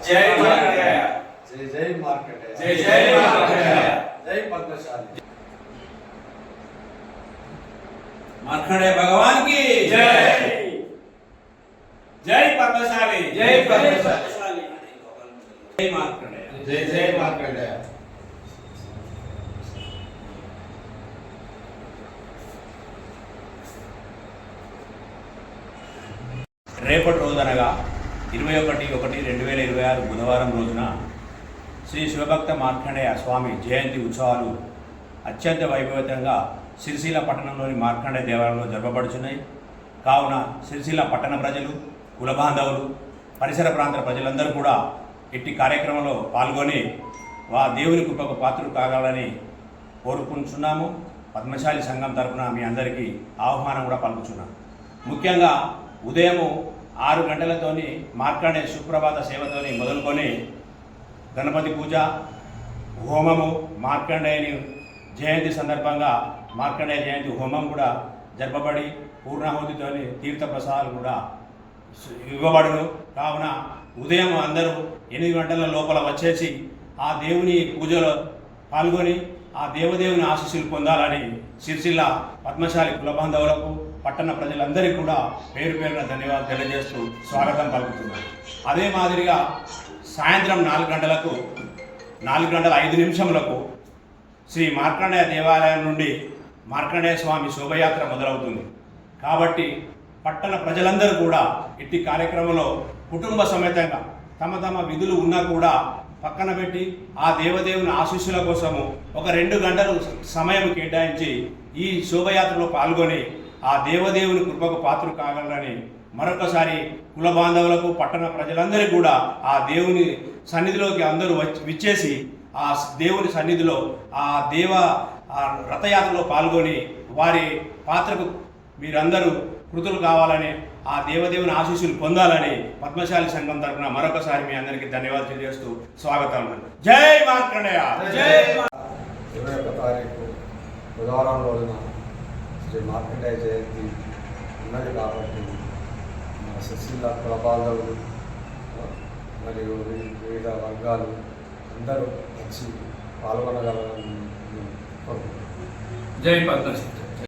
జై మార్కండేయ జై జై మార్కండేయ జై జై మార్కండేయ జై పద్మశాలి మార్కండేయ భగవాన్ కి జై జై పద్మశాలి జై పద్మశాలి జై మార్కండేయ జై జై మార్కండేయ రేపటి రోజనగా 21/1/2026 బుధవారం రోజున శ్రీ శివభక్త మార్కండేయ స్వామి జయంతి ఉత్సవాలు అత్యంత వైభవంగా సిరిసిల్ల పట్టణంలోని మార్కండేయ దేవాలయంలో జరపబడుచున్నాయి. కావున సిరిసిల్ల పట్టణ ప్రజలు, కుల బాంధవులు, పరిసర ప్రాంత ప్రజలందరూ కూడా ఇట్టి కార్యక్రమంలో పాల్గొని దేవుని కృపకు పాత్రలు కాగాలని కోరుకుంటున్నాము. పద్మశాలి సంఘం తరఫున మీ అందరికీ ఆహ్వానం కూడా పలుకుతున్నాం. ముఖ్యంగా ఉదయం 6 గంటలతోని మార్కండేయ సుప్రభాత సేవతోని మొదలుకొని గణపతి పూజ, హోమము, మార్కండేయుని జయంతి సందర్భంగా మార్కండేయ జయంతి హోమం కూడా జరపబడి పూర్ణాహుతితోని తీర్థప్రసాదాలు కూడా ఇవ్వబడును. కావున ఉదయం అందరూ 8 గంటల లోపల వచ్చేసి ఆ దేవుని పూజలో పాల్గొని ఆ దేవదేవుని ఆశీస్సులు పొందాలని సిరిసిల్ల పద్మశాలి కుల బాంధవులకు, పట్టణ ప్రజలందరికీ కూడా పేరు పేరున ధన్యవాదాలు తెలియజేస్తూ స్వాగతం పలుకుతున్నాను. అదే మాదిరిగా సాయంత్రం 4 గంటలకు 4:05 శ్రీ మార్కండేయ దేవాలయం నుండి మార్కండేయ స్వామి శోభయాత్ర మొదలవుతుంది. కాబట్టి పట్టణ ప్రజలందరూ కూడా ఇట్టి కార్యక్రమంలో కుటుంబ సమేతంగా తమ తమ విధులు ఉన్నా కూడా పక్కన పెట్టి ఆ దేవదేవుని ఆశీస్సుల కోసము ఒక 2 గంటలు సమయం కేటాయించి ఈ శోభయాత్రలో పాల్గొని ఆ దేవదేవుని కృపకు పాత్రలు కాగలరని మరొకసారి కుల బాంధవులకు, పట్టణ ప్రజలందరికీ కూడా ఆ దేవుని సన్నిధిలోకి అందరూ విచ్చేసి ఆ దేవుని సన్నిధిలో ఆ రథయాత్రలో పాల్గొని వారి పాత్రకు మీరందరూ కృతులు కావాలని, ఆ దేవదేవుని ఆశీస్సులు పొందాలని పద్మశాలి సంఘం తరఫున మరొకసారి మీ అందరికీ ధన్యవాదాలు తెలియజేస్తూ స్వాగతం. జై మార్కండేయ. జై 21వ తారీఖు బుధవారం రోజున శ్రీ మార్కండేయ జయంతి ఉన్నది కాబట్టి మన సిరిసిల్ల కుల బాంధవులు మరియు వివిధ వర్గాలు అందరూ వచ్చి పాల్గొనగలరని కోరుకుంటున్నాను. జై పద్మశాలి.